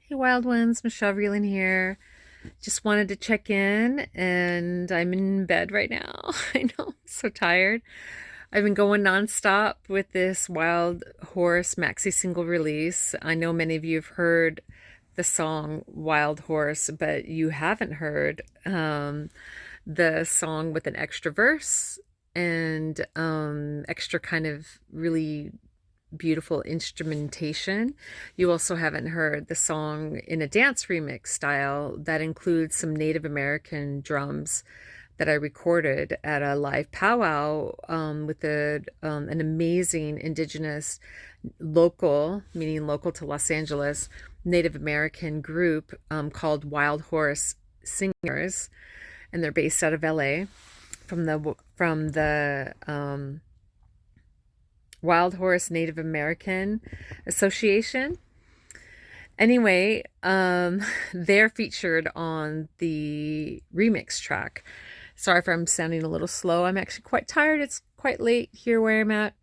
Hey wild ones, Michelle Reeland here. Just wanted to check in and I'm in bed right now. I know, I'm so tired. I've been going nonstop with this Wild Horse maxi single release. I know many of you have heard the song Wild Horse, but you haven't heard the song with an extra verse and extra kind of really beautiful instrumentation. You also haven't heard the song in a dance remix style that includes some Native American drums that I recorded at a live powwow with an amazing indigenous local, meaning local to Los Angeles, Native American group called Wildhorse Singers, and they're based out of LA from the Wild Horse Native American Association. Anyway, they're featured on the remix track. Sorry if I'm sounding a little slow. I'm actually quite tired. It's quite late here where I'm at.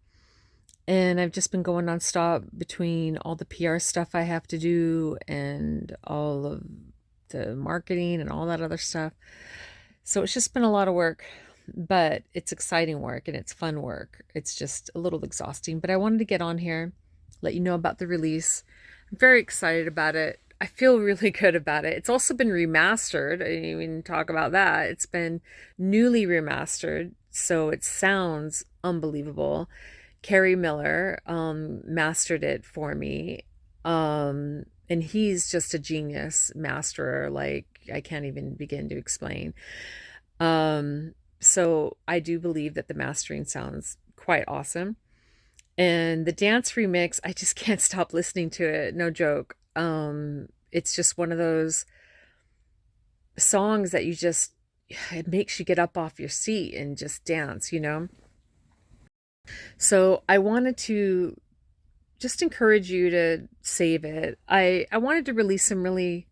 And I've just been going nonstop between all the PR stuff I have to do and all of the marketing and all that other stuff. So it's just been a lot of work, but it's exciting work and it's fun work. It's just a little exhausting, but I wanted to get on here, let you know about the release. I'm very excited about it. I feel really good about it. It's also been remastered. I didn't even talk about that. It's been newly remastered, so it sounds unbelievable. Carrie Miller mastered it for me. And he's just a genius masterer. Like, I can't even begin to explain. So I do believe that the mastering sounds quite awesome. And the dance remix, I just can't stop listening to it. No joke. It's just one of those songs that it makes you get up off your seat and just dance, you know? So I wanted to just encourage you to save it. I wanted to release some really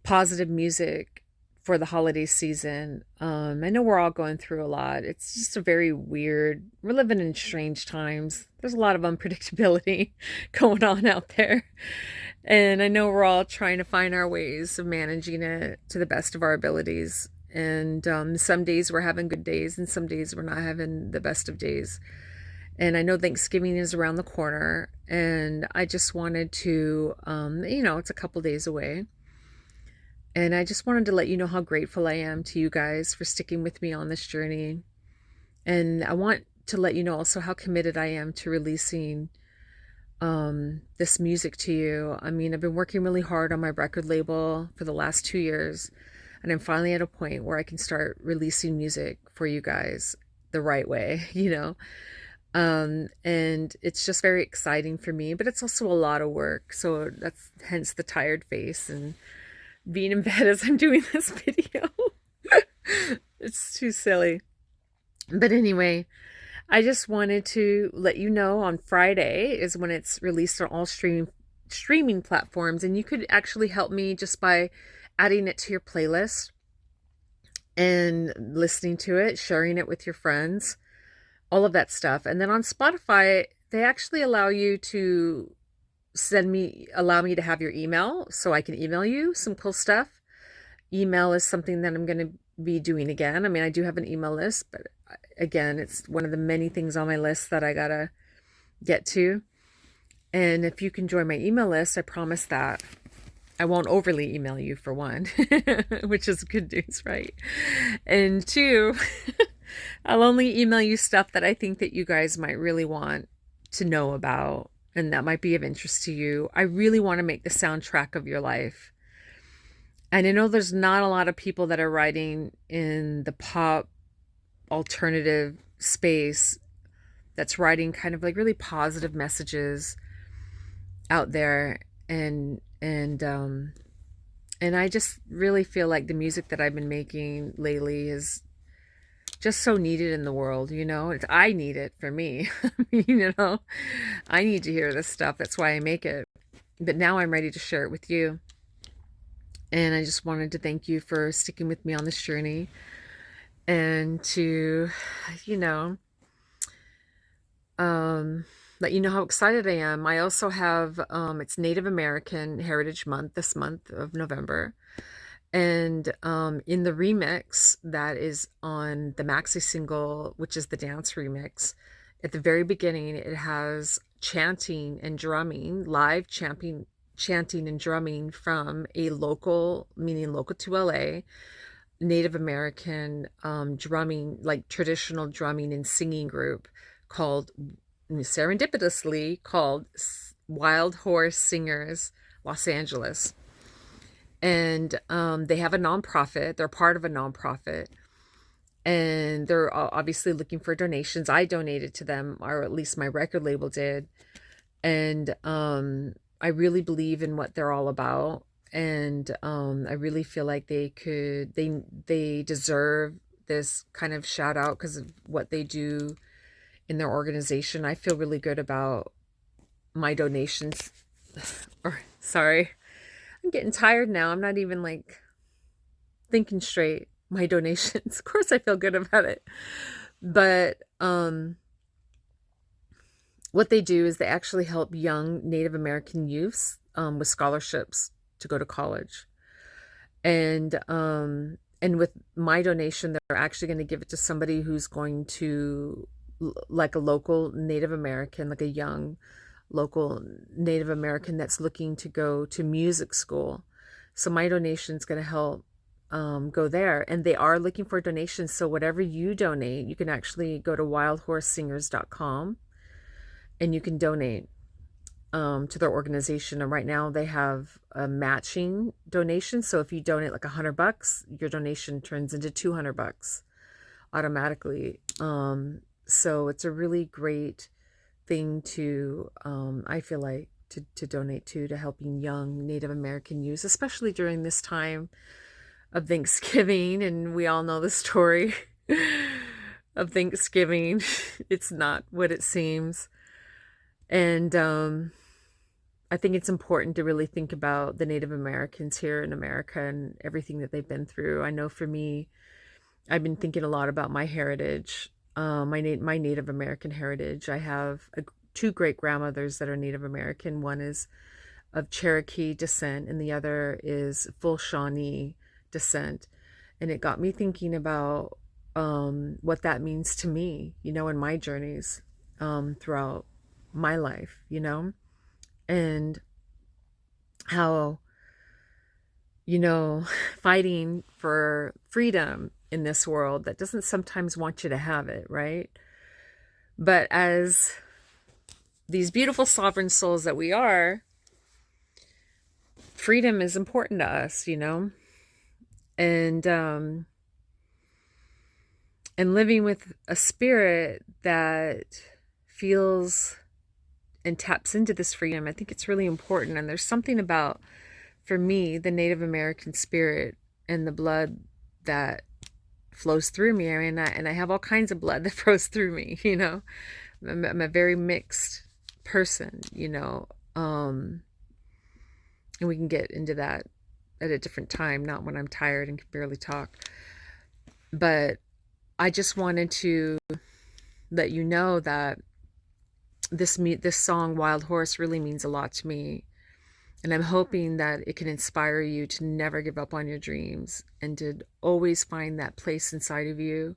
positive music for the holiday season. I know we're all going through a lot. It's just a very weird, we're living in strange times. There's a lot of unpredictability going on out there. And I know we're all trying to find our ways of managing it to the best of our abilities. And some days we're having good days, and some days we're not having the best of days. And I know Thanksgiving is around the corner, and I just wanted to, it's a couple days away. And I just wanted to let you know how grateful I am to you guys for sticking with me on this journey. And I want to let you know also how committed I am to releasing this music to you. I mean, I've been working really hard on my record label for the last 2 years, and I'm finally at a point where I can start releasing music for you guys the right way, you know? And it's just very exciting for me, but it's also a lot of work. So that's hence the tired face and being in bed as I'm doing this video. It's too silly. But anyway, I just wanted to let you know on Friday is when it's released on all streaming platforms, and you could actually help me just by adding it to your playlist and listening to it, sharing it with your friends, all of that stuff. And then on Spotify, they actually allow you to allow me to have your email so I can email you some cool stuff. Email is something that I'm going to be doing again. I mean, I do have an email list, but again, it's one of the many things on my list that I gotta get to. And if you can join my email list, I promise that I won't overly email you, for one, which is good news, right? And two, I'll only email you stuff that I think that you guys might really want to know about and that might be of interest to you. I really want to make the soundtrack of your life. And I know there's not a lot of people that are writing in the pop alternative space that's writing kind of like really positive messages out there. And I just really feel like the music that I've been making lately is just so needed in the world, you know? I need it for me. You know, I need to hear this stuff. That's why I make it. But now I'm ready to share it with you. And I just wanted to thank you for sticking with me on this journey and to, you know, let you know how excited I am. I also have, it's Native American Heritage Month this month of November. And in the remix that is on the maxi single, which is the dance remix, at the very beginning, it has chanting and drumming, live chanting and drumming from a local, meaning local to LA, Native American drumming, like traditional drumming and singing group called, serendipitously called Wildhorse Singers, Los Angeles. And they have a nonprofit. They're part of a nonprofit, and they're obviously looking for donations. I donated to them, or at least my record label did. And I really believe in what they're all about, and I really feel like they deserve this kind of shout out because of what they do in their organization. I feel really good about my donations. Or sorry, I'm getting tired now. I'm not even like thinking straight. My donations. Of course I feel good about it. But what they do is they actually help young Native American youths with scholarships to go to college. And with my donation, they're actually going to give it to somebody who's going to, like a local Native American, like a young local Native American that's looking to go to music school. So my donation is going to help go there. And they are looking for donations. So whatever you donate, you can actually go to wildhorsesingers.com and you can donate to their organization. And right now they have a matching donation. So if you donate like $100, your donation turns into $200 automatically. So it's a really great thing to, I feel like, to donate to helping young Native American youth, especially during this time of Thanksgiving. And we all know the story of Thanksgiving. It's not what it seems. And I think it's important to really think about the Native Americans here in America and everything that they've been through. I know for me, I've been thinking a lot about my heritage, my Native American heritage. I have two great grandmothers that are Native American. One is of Cherokee descent, and the other is full Shawnee descent. And it got me thinking about what that means to me, in my journeys throughout my life, and how, fighting for freedom in this world that doesn't sometimes want you to have it, right? But as these beautiful sovereign souls that we are, freedom is important to us, and living with a spirit that feels and taps into this freedom. I think it's really important. And there's something about, for me, the Native American spirit and the blood that flows through me. I mean, and I have all kinds of blood that flows through me, I'm a very mixed person, and we can get into that at a different time, not when I'm tired and can barely talk. But I just wanted to let you know that this song Wild Horse really means a lot to me, and I'm hoping that it can inspire you to never give up on your dreams and to always find that place inside of you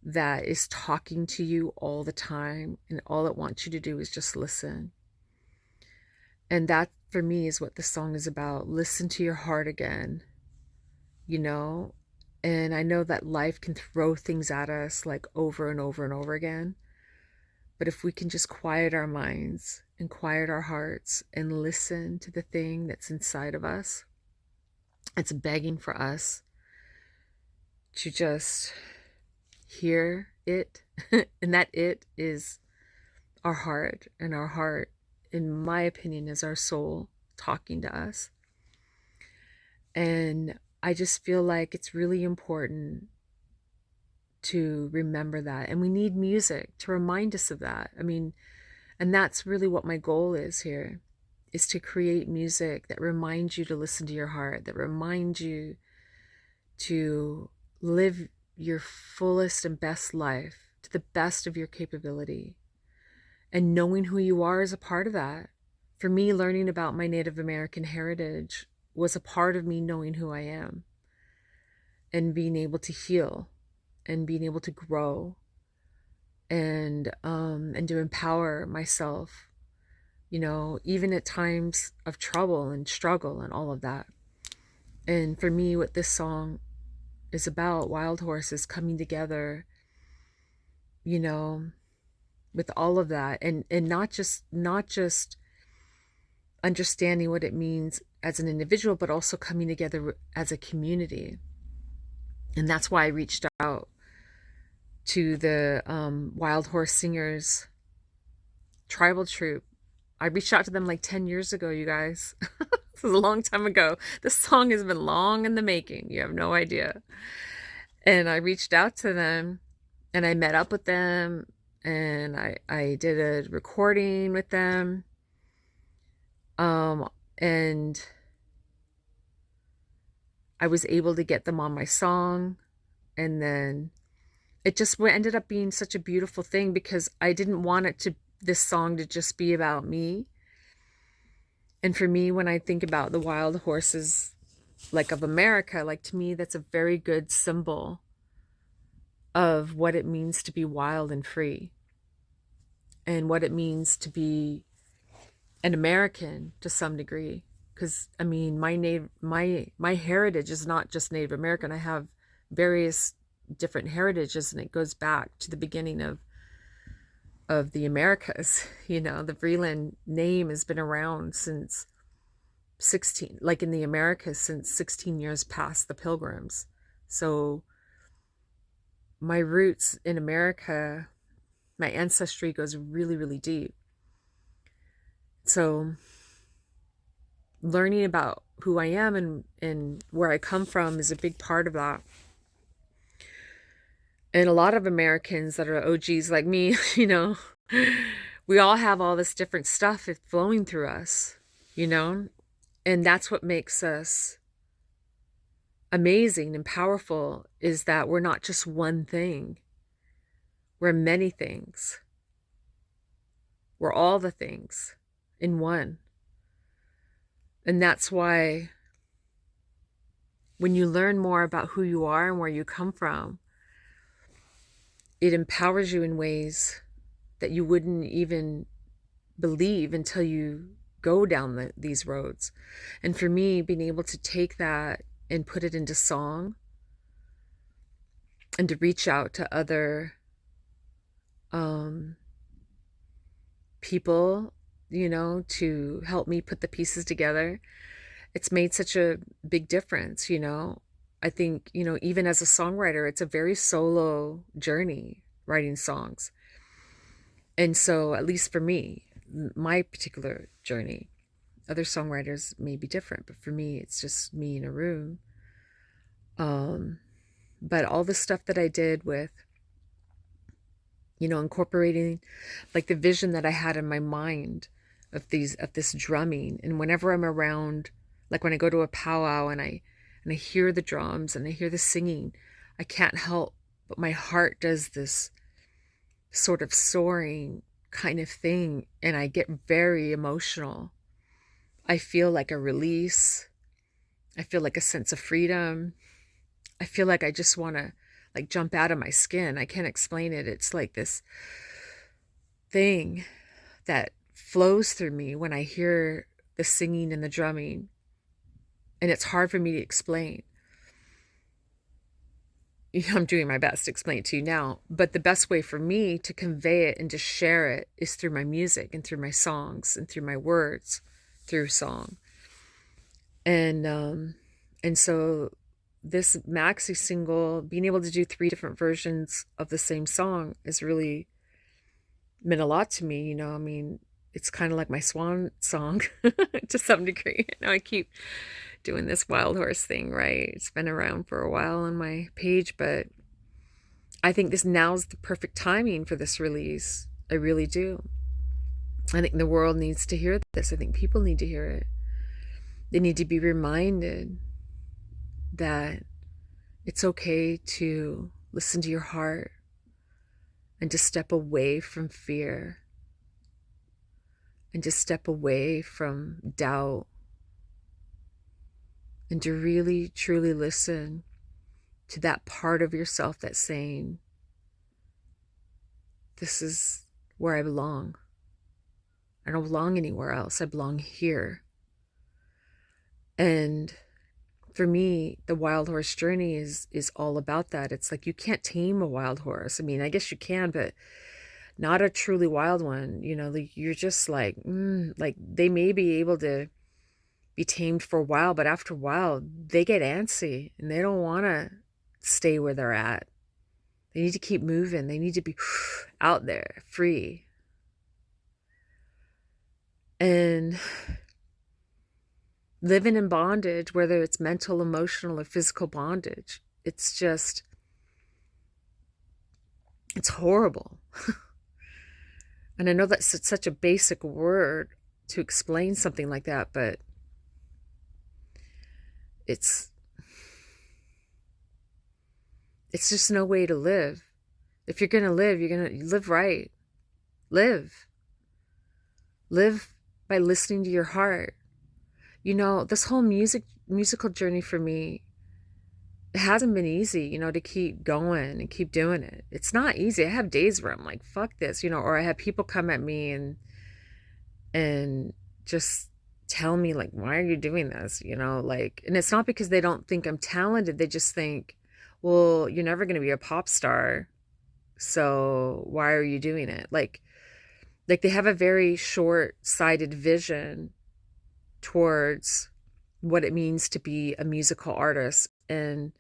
that is talking to you all the time, and all it wants you to do is just listen. And that, for me, is what the song is about. Listen to your heart again, and I know that life can throw things at us like over and over and over again. But if we can just quiet our minds and quiet our hearts and listen to the thing that's inside of us, it's begging for us to just hear it. And that it is our heart. And our heart, in my opinion, is our soul talking to us. And I just feel like it's really important to remember that. And we need music to remind us of that. I mean, and that's really what my goal is here, is to create music that reminds you to listen to your heart, that reminds you to live your fullest and best life to the best of your capability. And knowing who you are is a part of that. For me, learning about my Native American heritage was a part of me knowing who I am and being able to heal and being able to grow and to empower myself, even at times of trouble and struggle and all of that. And for me, what this song is about, Wild Horses coming together, you know, with all of that, and not just understanding what it means as an individual, but also coming together as a community. And that's why I reached out to the Wildhorse Singers tribal troupe. I reached out to them like 10 years ago, you guys. This was a long time ago. This song has been long in the making. You have no idea. And I reached out to them and I met up with them and I did a recording with them. And I was able to get them on my song. And then it just ended up being such a beautiful thing because I didn't want this song to just be about me. And for me, when I think about the wild horses, like of America, like to me, that's a very good symbol of what it means to be wild and free and what it means to be an American to some degree. Because I mean, my heritage is not just Native American. I have various different heritages, and it goes back to the beginning of the Americas. The Vreeland name has been around since 16, like in the Americas, since 16 years past the Pilgrims. So my roots in America, my ancestry goes really, really deep. So learning about who I am and where I come from is a big part of that. And a lot of Americans that are OGs like me, we all have all this different stuff flowing through us, and that's what makes us amazing and powerful, is that we're not just one thing. We're many things. We're all the things in one. And that's why when you learn more about who you are and where you come from, it empowers you in ways that you wouldn't even believe until you go down these roads. And for me, being able to take that and put it into song and to reach out to other people, to help me put the pieces together, it's made such a big difference. I think, even as a songwriter, it's a very solo journey writing songs. And so, at least for me, my particular journey, other songwriters may be different, but for me, it's just me in a room. But all the stuff that I did with, incorporating like the vision that I had in my mind of this drumming. And whenever I'm around, like when I go to a powwow and I hear the drums and I hear the singing, I can't help but my heart does this sort of soaring kind of thing, and I get very emotional. I feel like a release. I feel like a sense of freedom. I feel like I just want to like jump out of my skin. I can't explain it. It's like this thing that flows through me when I hear the singing and the drumming. And it's hard for me to explain. I'm doing my best to explain it to you now, but the best way for me to convey it and to share it is through my music and through my songs and through my words, through song. And so this maxi single, being able to do 3 different versions of the same song has really meant a lot to me. I mean, it's kind of like my swan song to some degree. I keep doing this wild horse thing, right? It's been around for a while on my page, but I think now's the perfect timing for this release. I really do. I think the world needs to hear this. I think people need to hear it. They need to be reminded that it's okay to listen to your heart and to step away from fear and just step away from doubt and to really truly listen to that part of yourself that's saying, this is where I belong. I don't belong anywhere else. I belong here. And for me, the wild horse journey is all about that. It's like you can't tame a wild horse. I mean, I guess you can, but not a truly wild one. You know, like you're just like they may be able to be tamed for a while, but after a while, they get antsy and they don't want to stay where they're at. They need to keep moving. They need to be out there, free. And living in bondage, whether it's mental, emotional, or physical bondage, it's horrible. And I know that's such a basic word to explain something like that, but it's just no way to live. If you're going to live, you're going to live right. Live by listening to your heart. You know, this whole musical journey for me, it hasn't been easy, you know, to keep going and keep doing it. It's not easy. I have days where I'm like, fuck this, you know, or I have people come at me and just tell me like, why are you doing this? You know, like, and it's not because they don't think I'm talented. They just think, well, you're never going to be a pop star. So why are you doing it? Like they have a very short-sighted vision towards what it means to be a musical artist. And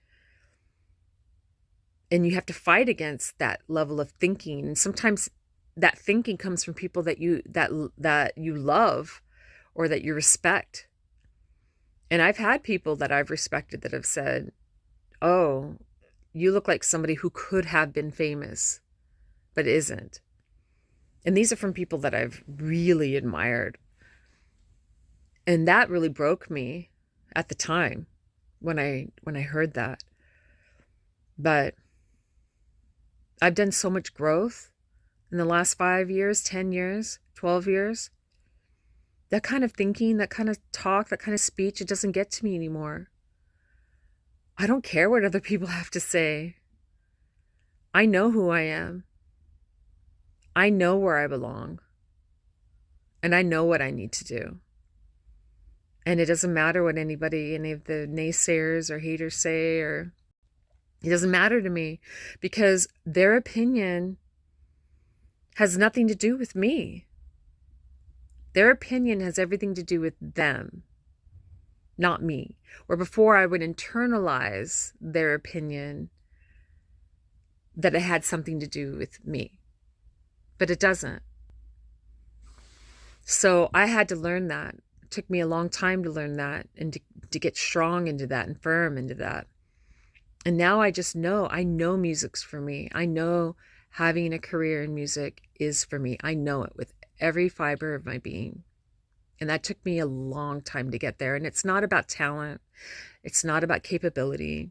you have to fight against that level of thinking. And sometimes that thinking comes from people that you love or that you respect. And I've had people that I've respected that have said, oh, you look like somebody who could have been famous, but isn't. And these are from people that I've really admired. And that really broke me at the time when I heard that. But I've done so much growth in the last 5 years, 10 years, 12 years. That kind of thinking, that kind of talk, that kind of speech, it doesn't get to me anymore. I don't care what other people have to say. I know who I am. I know where I belong. And I know what I need to do. And it doesn't matter what any of the naysayers or haters say, or it doesn't matter to me, because their opinion has nothing to do with me. Their opinion has everything to do with them, not me. Or before, I would internalize their opinion that it had something to do with me, but it doesn't. So I had to learn that. It took me a long time to learn that and to get strong into that and firm into that. And now I just know, I know music's for me. I know having a career in music is for me. I know it with every fiber of my being. And that took me a long time to get there. And it's not about talent. It's not about capability.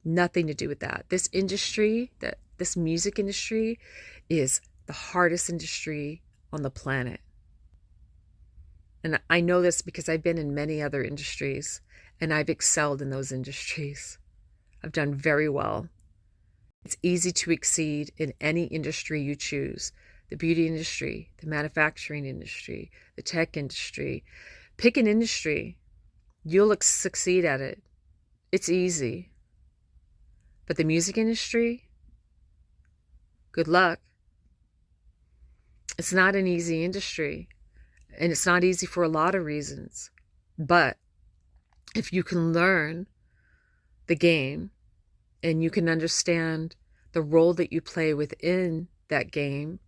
Nothing to do with that. This industry, this music industry, is the hardest industry on the planet. And I know this because I've been in many other industries and I've excelled in those industries. I've done very well. It's easy to exceed in any industry you choose. The beauty industry, the manufacturing industry, the tech industry. Pick an industry. You'll succeed at it. It's easy. But the music industry, good luck. It's not an easy industry. And it's not easy for a lot of reasons. But if you can learn the game and you can understand the role that you play within that game,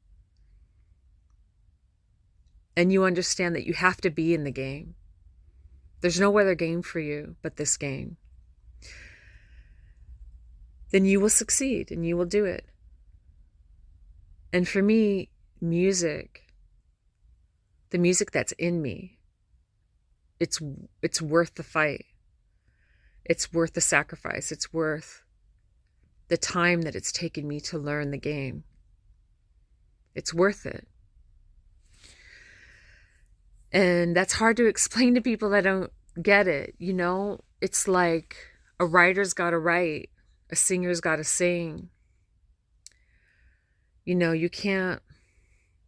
and you understand that you have to be in the game, there's no other game for you but this game, then you will succeed and you will do it. And for me, music, the music that's in me, it's worth the fight. It's worth the sacrifice. It's worth the time that it's taken me to learn the game. It's worth it. And that's hard to explain to people that don't get it, you know? It's like a writer's got to write, a singer's got to sing. You know, you can't,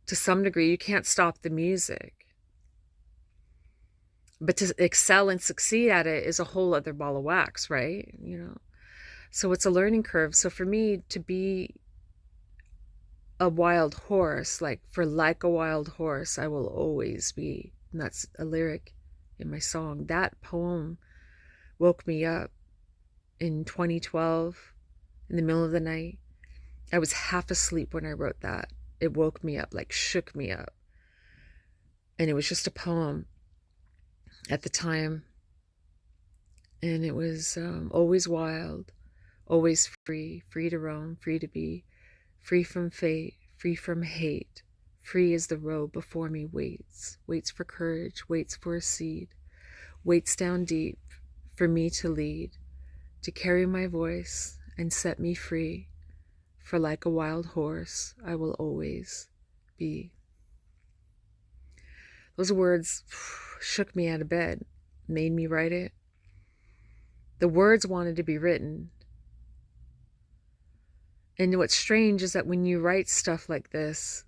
to some degree, you can't stop the music. But to excel and succeed at it is a whole other ball of wax, right? You know? So it's a learning curve. So for me to be a wild horse, like a wild horse, I will always be. And that's a lyric in my song. That poem woke me up in 2012 in the middle of the night. I was half asleep when I wrote that. It woke me up, like shook me up. And it was just a poem at the time. And it was always wild, always free, free to roam, free to be, free from fate, free from hate. Free as the road before me waits, waits for courage, waits for a seed, waits down deep for me to lead, to carry my voice and set me free. For like a wild horse, I will always be. Those words shook me out of bed, made me write it. The words wanted to be written. And what's strange is that when you write stuff like this,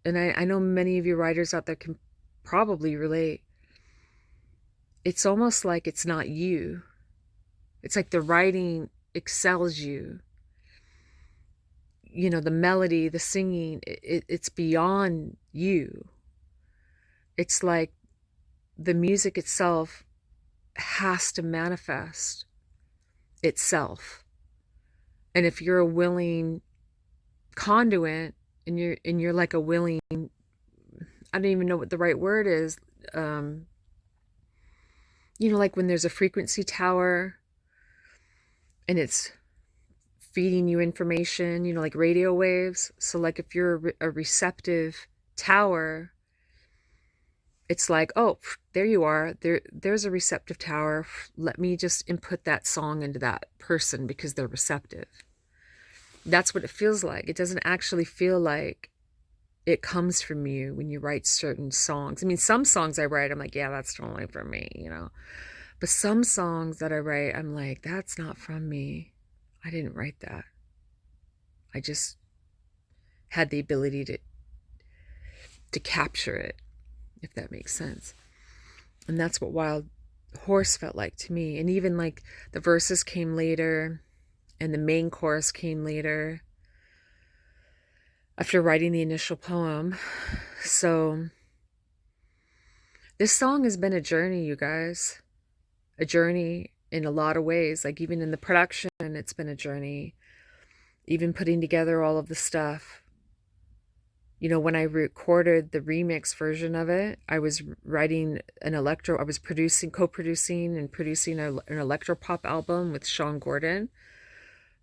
and I know many of you writers out there can probably relate, it's almost like it's not you. It's like the writing excels you. You know, the melody, the singing, it's beyond you. It's like the music itself has to manifest itself. And if you're a willing conduit and you're like a willing, I don't even know what the right word is, you know, like when there's a frequency tower and it's feeding you information, you know, like radio waves. So like if you're a receptive tower, it's like, oh, there you are. There's a receptive tower. Let me just input that song into that person because they're receptive. That's what it feels like. It doesn't actually feel like it comes from you when you write certain songs. I mean, some songs I write, I'm like, yeah, that's totally from me, you know. But some songs that I write, I'm like, that's not from me. I didn't write that. I just had the ability to capture it, if that makes sense. And that's what Wild Horse felt like to me. And even like the verses came later and the main chorus came later after writing the initial poem. So this song has been a journey, you guys. A journey in a lot of ways. Like even in the production, it's been a journey. Even putting together all of the stuff. You know, when I recorded the remix version of it, I was writing I was co-producing and producing an electropop album with Sean Gordon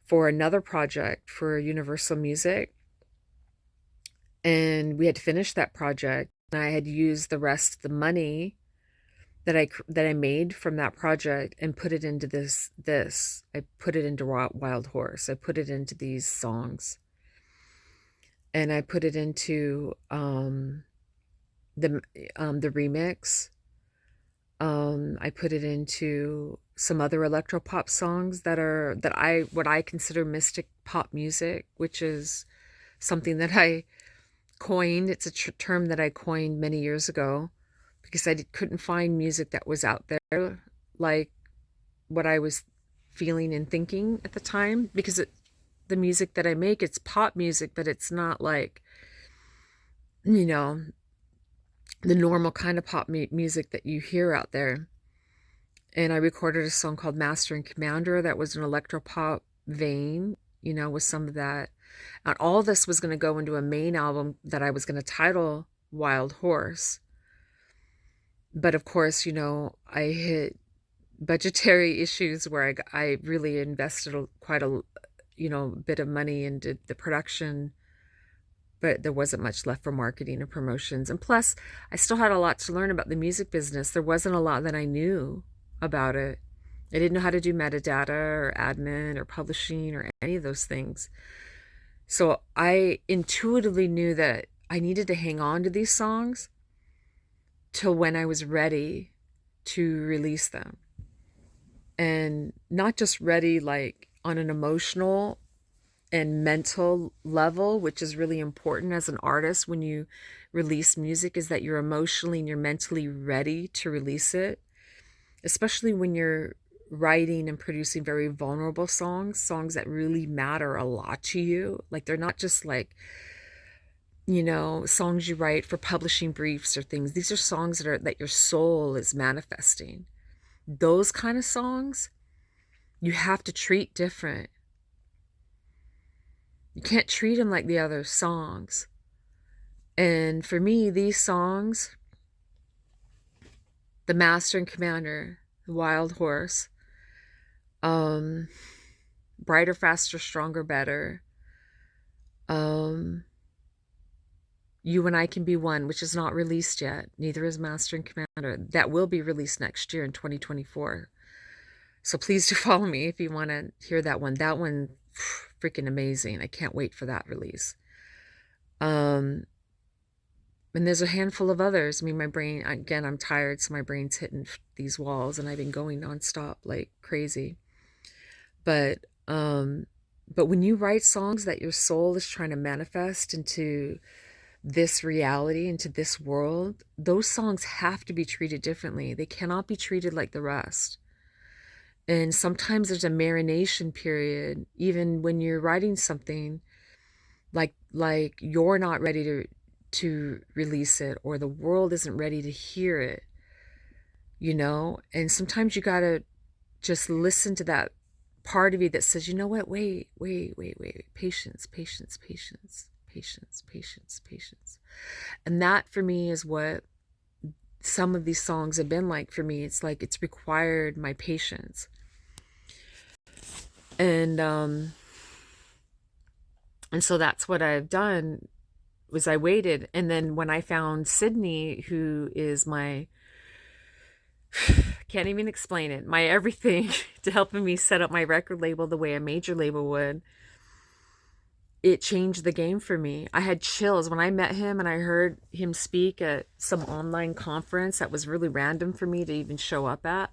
for another project for Universal Music. And we had to finish that project. And I had used the rest of the money that I made from that project and put it into this. I put it into Wild Horse. I put it into these songs. And I put it into the remix. I put it into some other electropop songs what I consider mystic pop music, which is something that I coined. It's a term that I coined many years ago because I couldn't find music that was out there like what I was feeling and thinking at the time, because the music that I make, it's pop music, but it's not like, you know, the normal kind of pop music that you hear out there. And I recorded a song called Master and Commander that was an electropop vein, you know, with some of that. And all this was going to go into a main album that I was going to title Wild Horse. But of course, you know, I hit budgetary issues where I really invested quite a, you know, bit of money into the production, but there wasn't much left for marketing or promotions. And plus, I still had a lot to learn about the music business. There wasn't a lot that I knew about it. I didn't know how to do metadata or admin or publishing or any of those things. So I intuitively knew that I needed to hang on to these songs till when I was ready to release them. And not just ready like on an emotional and mental level, which is really important as an artist when you release music, is that you're emotionally and you're mentally ready to release it, especially when you're writing and producing very vulnerable songs that really matter a lot to you. Like they're not just like, songs you write for publishing briefs or things. These are songs that your soul is manifesting. Those kind of songs you have to treat different. You can't treat them like the other songs. And for me, these songs, The Master and Commander, The Wild Horse, Brighter, Faster, Stronger, Better, You and I Can Be One, which is not released yet. Neither is Master and Commander. That will be released next year in 2024. So please do follow me if you want to hear that one. That one, freaking amazing. I can't wait for that release. And there's a handful of others. I mean, my brain, again, I'm tired, so my brain's hitting these walls, and I've been going nonstop like crazy. But when you write songs that your soul is trying to manifest into this reality, into this world, those songs have to be treated differently. They cannot be treated like the rest. And sometimes there's a marination period, even when you're writing something like you're not ready to release it, or the world isn't ready to hear it, and sometimes you gotta just listen to that part of you that says, you know what, wait, patience, patience, patience, patience, patience, patience. And that for me is what some of these songs have been like for me. It's like it's required my patience. And so that's what I've done, was I waited. And then when I found Sydney, who is my, can't even explain it, my everything to helping me set up my record label the way a major label would, it changed the game for me. I had chills when I met him and I heard him speak at some online conference that was really random for me to even show up at.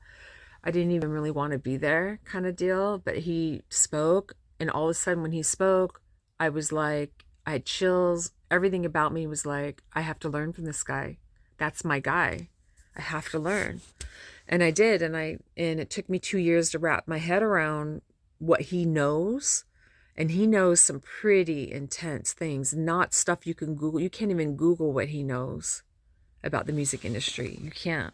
I didn't even really want to be there, kind of deal, but he spoke, and all of a sudden when he spoke, I was like, I had chills. Everything about me was like, I have to learn from this guy. That's my guy. I have to learn. And I did, and it took me 2 years to wrap my head around what he knows. And he knows some pretty intense things, not stuff you can Google. You can't even Google what he knows about the music industry. You can't.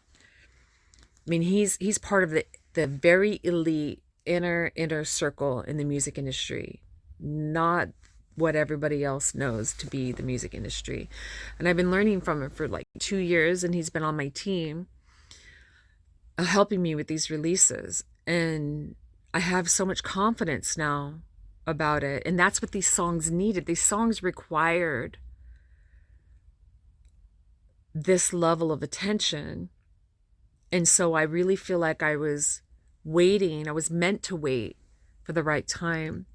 I mean, he's part of the very elite inner circle in the music industry, not what everybody else knows to be the music industry. And I've been learning from him for like 2 years, and he's been on my team helping me with these releases. And I have so much confidence now about it. And that's what these songs needed. These songs required this level of attention. And so I really feel like I was waiting. I was meant to wait for the right time.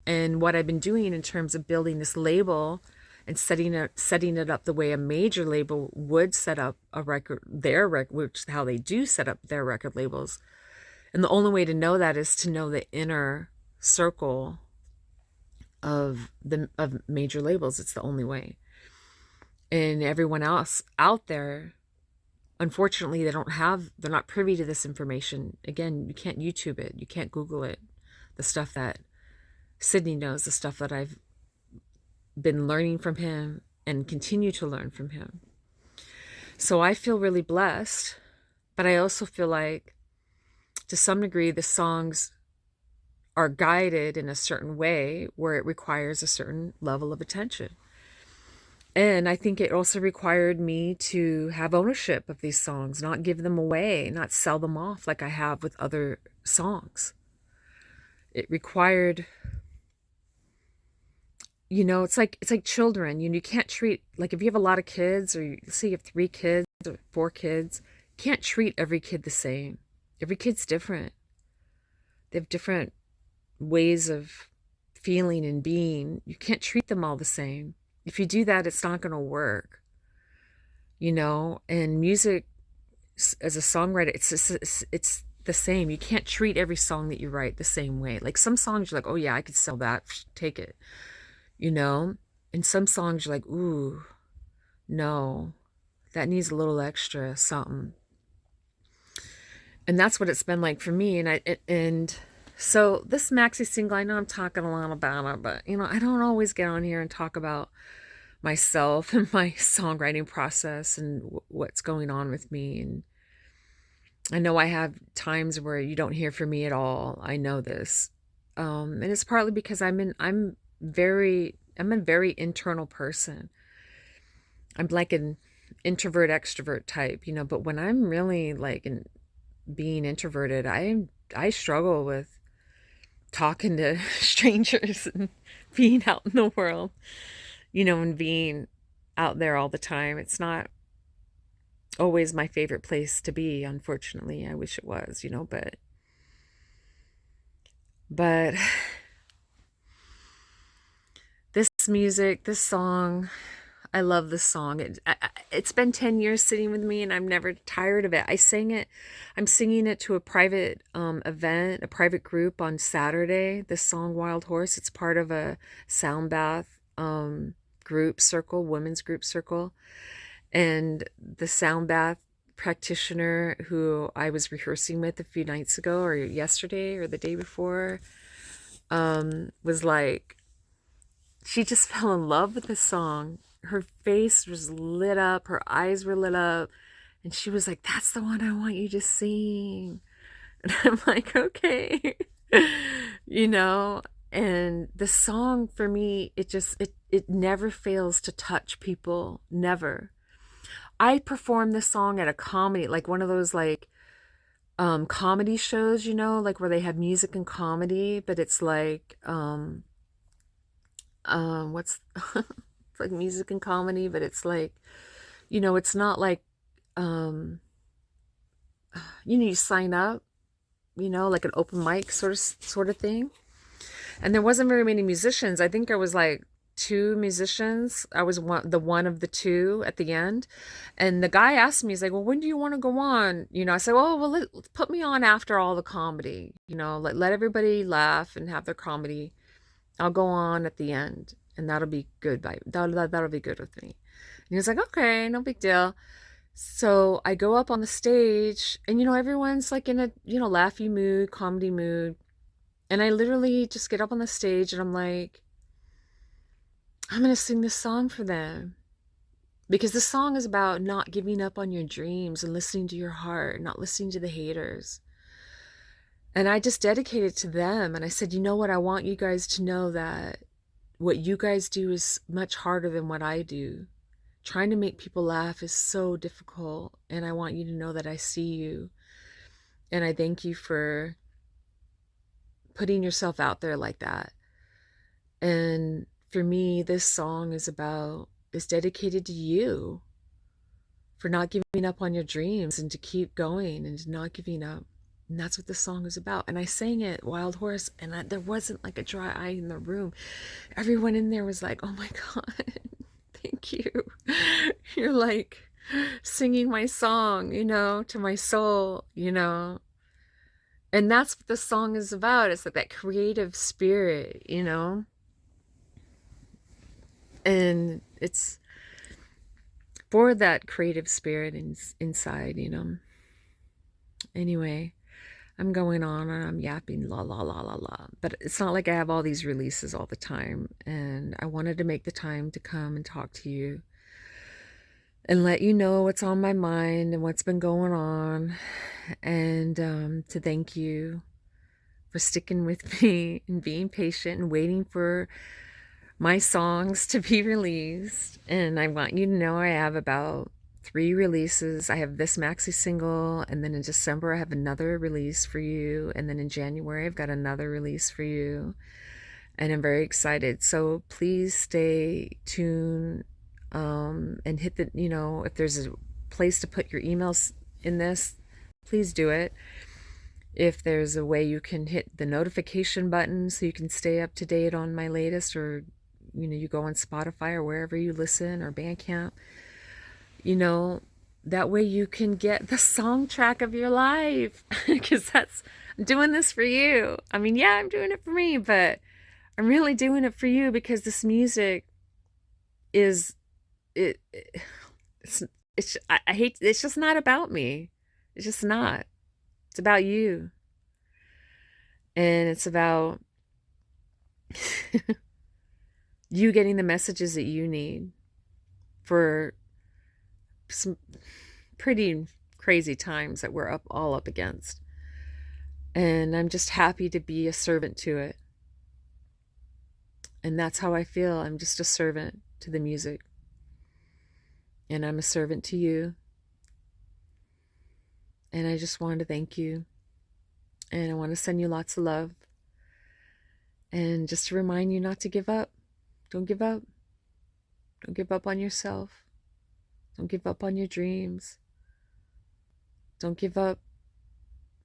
And what I've been doing in terms of building this label and setting it up the way a major label would set up a record, which is how they do set up their record labels. And the only way to know that is to know the inner circle of major labels. It's the only way. And everyone else out there, unfortunately, they're not privy to this information. Again, you can't YouTube it. You can't Google it. The stuff that Sydney knows, the stuff that I've been learning from him and continue to learn from him. So I feel really blessed, but I also feel like to some degree the songs are guided in a certain way where it requires a certain level of attention. And I think it also required me to have ownership of these songs, not give them away, not sell them off like I have with other songs. It required, it's like children. You can't treat, like if you have a lot of kids, or let's say you have 3 kids or 4 kids, you can't treat every kid the same. Every kid's different. They have different ways of feeling and being. You can't treat them all the same. If you do that, it's not going to work. and music as a songwriter, it's the same. You can't treat every song that you write the same way. Like some songs you're like, oh yeah, I could sell that, take it, you know? And some songs you're like, ooh, no, that needs a little extra something. And that's what it's been like for me. And so this maxi single, I know I'm talking a lot about it, but I don't always get on here and talk about myself and my songwriting process and what's going on with me. And I know I have times where you don't hear from me at all. I know this. And it's partly because I'm a very internal person. I'm like an introvert extrovert type, but when I'm really like being introverted, I struggle with talking to strangers and being out in the world, and being out there all the time. It's not always my favorite place to be, unfortunately. I wish it was, but this music, this song, I love this song. It's been 10 years sitting with me and I'm never tired of it. I'm singing it to a private event, a private group on Saturday. This song, Wildhorse, it's part of a sound bath group circle, women's group circle. And the sound bath practitioner who I was rehearsing with a few nights ago or yesterday or the day before was like, she just fell in love with the song. Her face was lit up, her eyes were lit up, and she was like, that's the one I want you to sing. And I'm like, okay. And the song for me, it never fails to touch people. Never. I performed this song at a comedy, like one of those like comedy shows, like where they have music and comedy, but it's like what's it's like music and comedy, but it's like, it's not like you sign up, like an open mic sort of thing. And there wasn't very many musicians. I think I was like two musicians. I was the one of the two at the end. And the guy asked me, he's like, well, when do you want to go on? I said, oh, well, let's put me on after all the comedy, let everybody laugh and have their comedy. I'll go on at the end and that'll be good. That'll be good with me. And he was like, okay, no big deal. So I go up on the stage and, everyone's like in a, laughy mood, comedy mood. And I literally just get up on the stage and I'm like, I'm going to sing this song for them. Because this song is about not giving up on your dreams and listening to your heart, not listening to the haters. And I just dedicated to them. And I said, you know what? I want you guys to know that what you guys do is much harder than what I do. Trying to make people laugh is so difficult. And I want you to know that I see you. And I thank you for putting yourself out there like that. And for me, this song is dedicated to you for not giving up on your dreams and to keep going and not giving up. And that's what the song is about. And I sang it, Wildhorse, and there wasn't like a dry eye in the room. Everyone in there was like, oh my God, thank you. You're like singing my song, to my soul, And that's what the song is about. It's like that creative spirit, And it's for that creative spirit inside, Anyway, I'm going on and I'm yapping la la la la la. But it's not like I have all these releases all the time. And I wanted to make the time to come and talk to you and let you know what's on my mind and what's been going on. And to thank you for sticking with me and being patient and waiting for my songs to be released. And I want you to know I have about 3 releases. I have this maxi single, and then in December I have another release for you, and then in January I've got another release for you, and I'm very excited. So please stay tuned and hit the, if there's a place to put your emails in this, please do it. If there's a way you can hit the notification button so you can stay up to date on my latest, or you go on Spotify or wherever you listen, or Bandcamp, You know, that way you can get the song track of your life. Because I'm doing this for you. I mean, yeah, I'm doing it for me, but I'm really doing it for you because this music is, it, it's, I hate, it's just not about me. It's just not. It's about you. And it's about you getting the messages that you need for some pretty crazy times that we're all up against. And I'm just happy to be a servant to it. And that's how I feel. I'm just a servant to the music. And I'm a servant to you. And I just wanted to thank you. And I want to send you lots of love. And just to remind you not to give up. Don't give up. Don't give up on yourself. Don't give up on your dreams. Don't give up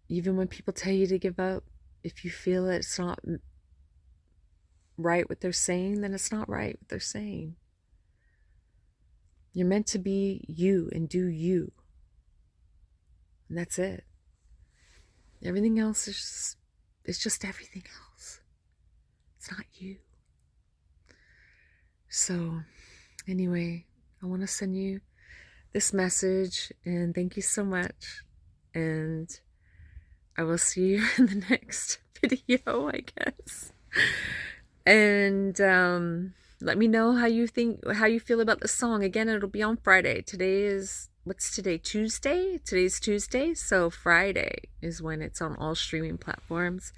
even when people tell you to give up. If you feel it's not right what they're saying, then it's not right what they're saying. You're meant to be you and do you. And that's it. Everything else is just everything else. It's not you. So anyway, I want to send you this message and thank you so much. And I will see you in the next video, I guess. And let me know how you feel about the song. Again, it'll be on Friday. What's today? Tuesday? Today's Tuesday. So Friday is when it's on all streaming platforms.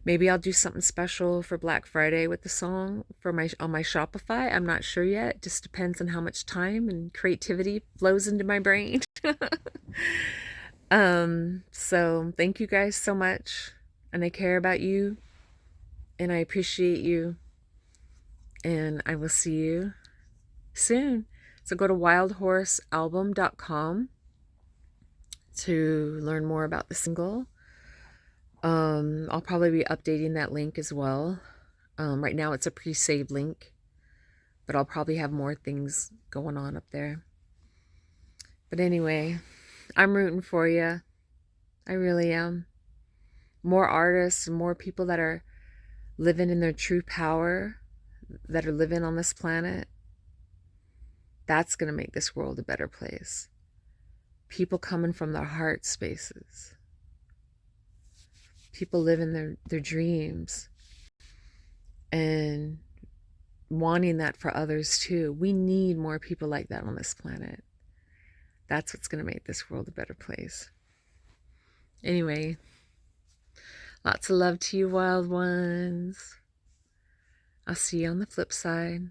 Maybe I'll do something special for Black Friday with the song on my Shopify. I'm not sure yet. It just depends on how much time and creativity flows into my brain. So thank you guys so much. And I care about you. And I appreciate you. And I will see you soon. So go to wildhorsealbum.com to learn more about the single. I'll probably be updating that link as well. Right now it's a pre-saved link, but I'll probably have more things going on up there. But anyway, I'm rooting for you. I really am. More artists, more people that are living in their true power, that are living on this planet. That's going to make this world a better place. People coming from their heart spaces. People living their dreams and wanting that for others too. We need more people like that on this planet. That's what's going to make this world a better place. Anyway, lots of love to you, wild ones. I'll see you on the flip side.